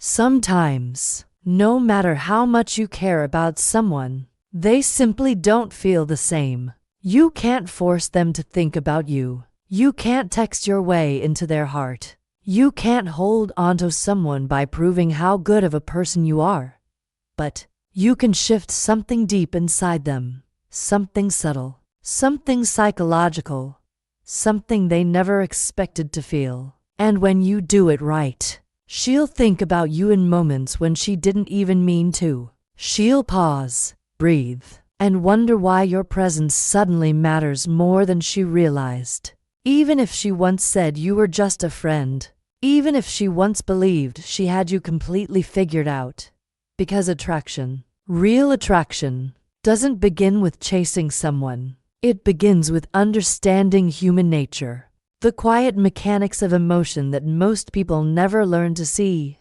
Sometimes, no matter how much you care about someone, they simply don't feel the same. You can't force them to think about you. You can't text your way into their heart. You can't hold onto someone by proving how good of a person you are. But you can shift something deep inside them, something subtle, something psychological, something they never expected to feel. And when you do it right, she'll think about you in moments when she didn't even mean to. She'll pause, breathe, and wonder why your presence suddenly matters more than she realized. Even if she once said you were just a friend, even if she once believed she had you completely figured out. Because attraction, real attraction, doesn't begin with chasing someone. It begins with understanding human nature. The quiet mechanics of emotion that most people never learn to see.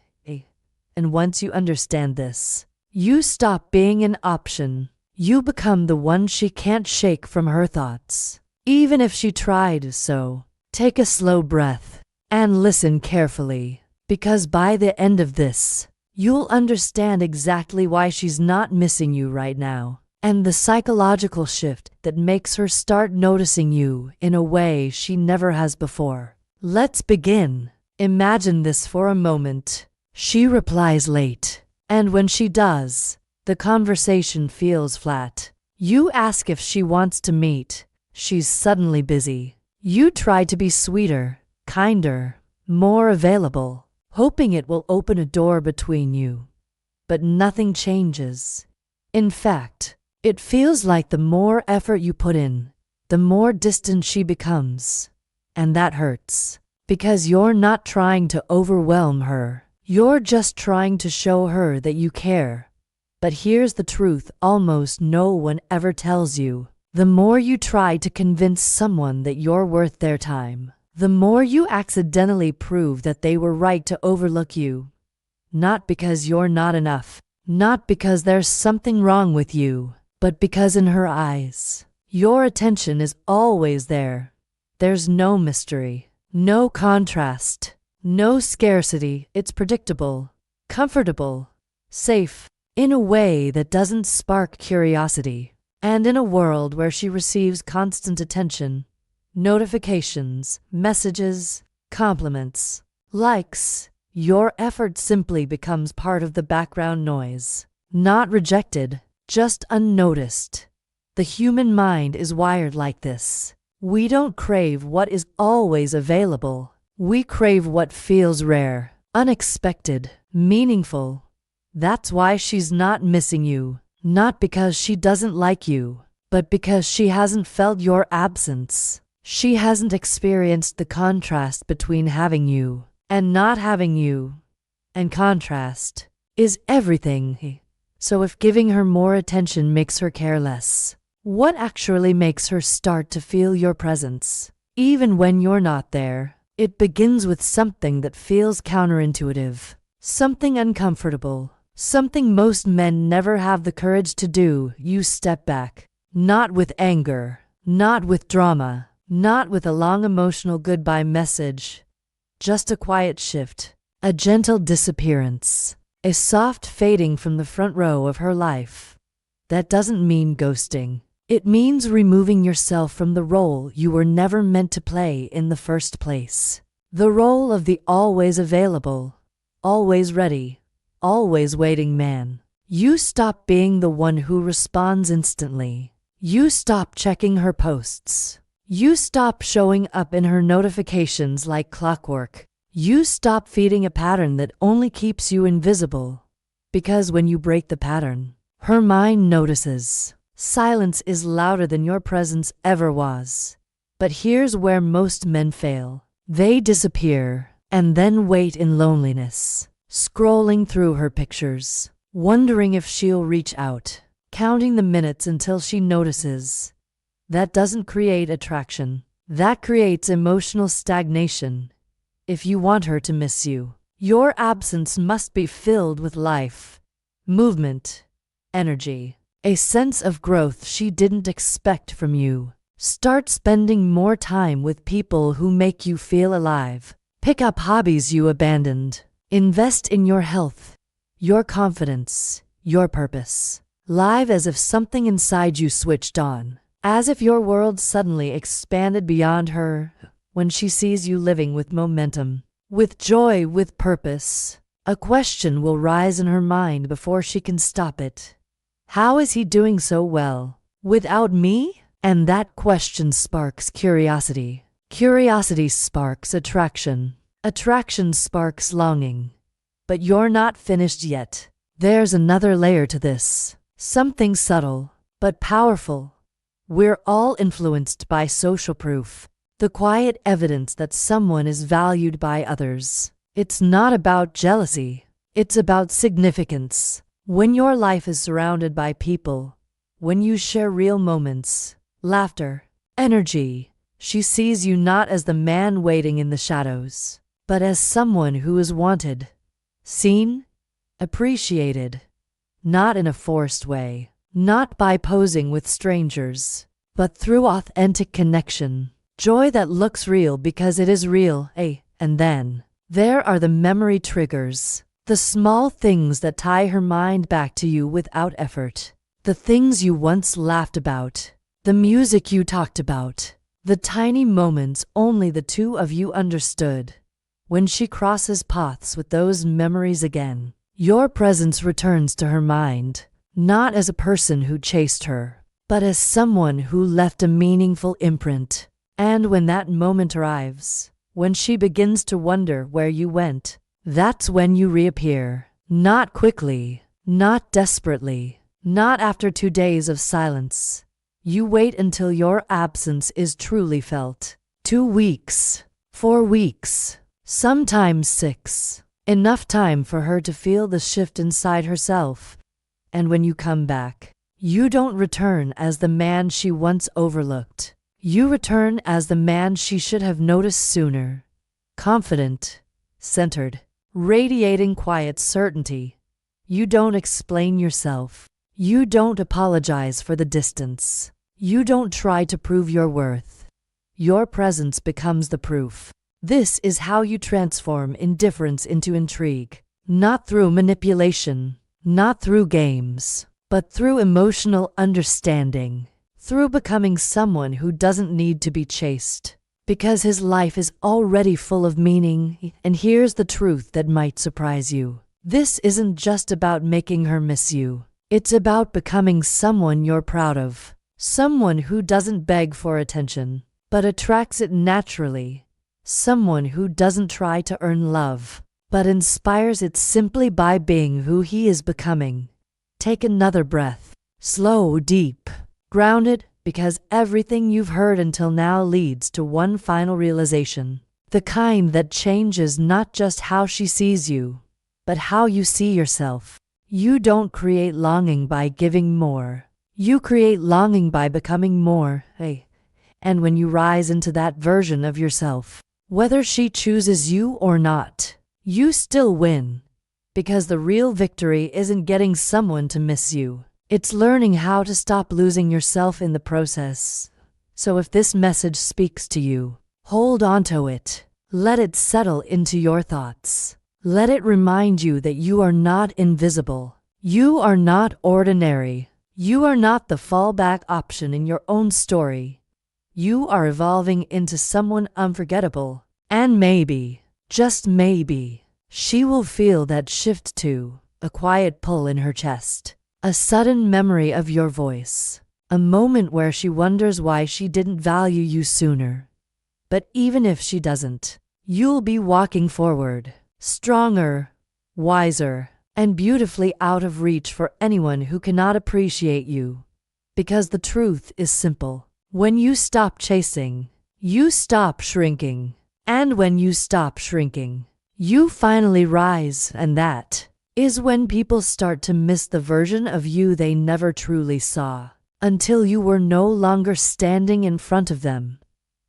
And once you understand this, you stop being an option. You become the one she can't shake from her thoughts. Even if she tried so, take a slow breath and listen carefully, because by the end of this, you'll understand exactly why she's not missing you right now. And the psychological shift that makes her start noticing you in a way she never has before. Let's begin. Imagine this for a moment. She replies late, and when she does, the conversation feels flat. You ask if she wants to meet. She's suddenly busy. You try to be sweeter, kinder, more available, hoping it will open a door between you. But nothing changes. In fact, it feels like the more effort you put in, the more distant she becomes. And that hurts, because you're not trying to overwhelm her. You're just trying to show her that you care. But here's the truth almost no one ever tells you. The more you try to convince someone that you're worth their time, the more you accidentally prove that they were right to overlook you. Not because you're not enough, not because there's something wrong with you, but because in her eyes, your attention is always there. There's no mystery, no contrast, no scarcity. It's predictable, comfortable, safe, in a way that doesn't spark curiosity. And in a world where she receives constant attention, notifications, messages, compliments, likes, your effort simply becomes part of the background noise. Not rejected, just unnoticed. The human mind is wired like this. We don't crave what is always available. We crave what feels rare, unexpected, meaningful. That's why she's not missing you. Not because she doesn't like you, but because she hasn't felt your absence. She hasn't experienced the contrast between having you and not having you. And contrast is everything. So if giving her more attention makes her care less, what actually makes her start to feel your presence? Even when you're not there, it begins with something that feels counterintuitive, something uncomfortable, something most men never have the courage to do. You step back, not with anger, not with drama, not with a long emotional goodbye message, just a quiet shift, a gentle disappearance. A soft fading from the front row of her life. That doesn't mean ghosting. It means removing yourself from the role you were never meant to play in the first place. The role of the always available, always ready, always waiting man. You stop being the one who responds instantly. You stop checking her posts. You stop showing up in her notifications like clockwork. You stop feeding a pattern that only keeps you invisible. Because when you break the pattern, her mind notices. Silence is louder than your presence ever was. But here's where most men fail. They disappear and then wait in loneliness, scrolling through her pictures, wondering if she'll reach out, counting the minutes until she notices. That doesn't create attraction. That creates emotional stagnation. If you want her to miss you, your absence must be filled with life, movement, energy, a sense of growth she didn't expect from you. Start spending more time with people who make you feel alive. Pick up hobbies you abandoned. Invest in your health, your confidence, your purpose. Live as if something inside you switched on, as if your world suddenly expanded beyond her when she sees you living with momentum, with joy, with purpose. A question will rise in her mind before she can stop it. How is he doing so well without me? And that question sparks curiosity. Curiosity sparks attraction. Attraction sparks longing. But you're not finished yet. There's another layer to this. Something subtle, but powerful. We're all influenced by social proof. The quiet evidence that someone is valued by others. It's not about jealousy. It's about significance. When your life is surrounded by people, when you share real moments, laughter, energy, she sees you not as the man waiting in the shadows, but as someone who is wanted, seen, appreciated, not in a forced way, not by posing with strangers, but through authentic connection, joy that looks real because it is real. And then there are the memory triggers, the small things that tie her mind back to you without effort, the things you once laughed about, the music you talked about, the tiny moments only the two of you understood. When she crosses paths with those memories again, your presence returns to her mind, not as a person who chased her, but as someone who left a meaningful imprint. And when that moment arrives, when she begins to wonder where you went, that's when you reappear. Not quickly, not desperately, not after 2 days of silence. You wait until your absence is truly felt. 2 weeks, 4 weeks, sometimes 6. Enough time for her to feel the shift inside herself. And when you come back, you don't return as the man she once overlooked. You return as the man she should have noticed sooner. Confident, centered, radiating quiet certainty. You don't explain yourself. You don't apologize for the distance. You don't try to prove your worth. Your presence becomes the proof. This is how you transform indifference into intrigue. Not through manipulation, not through games, but through emotional understanding. Through becoming someone who doesn't need to be chased, because his life is already full of meaning. And here's the truth that might surprise you. This isn't just about making her miss you. It's about becoming someone you're proud of. Someone who doesn't beg for attention, but attracts it naturally. Someone who doesn't try to earn love, but inspires it simply by being who he is becoming. Take another breath. Slow, deep, grounded, because everything you've heard until now leads to one final realization. The kind that changes not just how she sees you, but how you see yourself. You don't create longing by giving more. You create longing by becoming more. And when you rise into that version of yourself, whether she chooses you or not, you still win. Because the real victory isn't getting someone to miss you. It's learning how to stop losing yourself in the process. So if this message speaks to you, hold on to it. Let it settle into your thoughts. Let it remind you that you are not invisible. You are not ordinary. You are not the fallback option in your own story. You are evolving into someone unforgettable. And maybe, just maybe, she will feel that shift too. A quiet pull in her chest. A sudden memory of your voice. A moment where she wonders why she didn't value you sooner. But even if she doesn't, you'll be walking forward. Stronger, wiser, and beautifully out of reach for anyone who cannot appreciate you. Because the truth is simple. When you stop chasing, you stop shrinking. And when you stop shrinking, you finally rise. And that is when people start to miss the version of you they never truly saw, until you were no longer standing in front of them.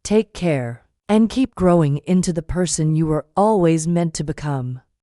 Take care. And keep growing into the person you were always meant to become.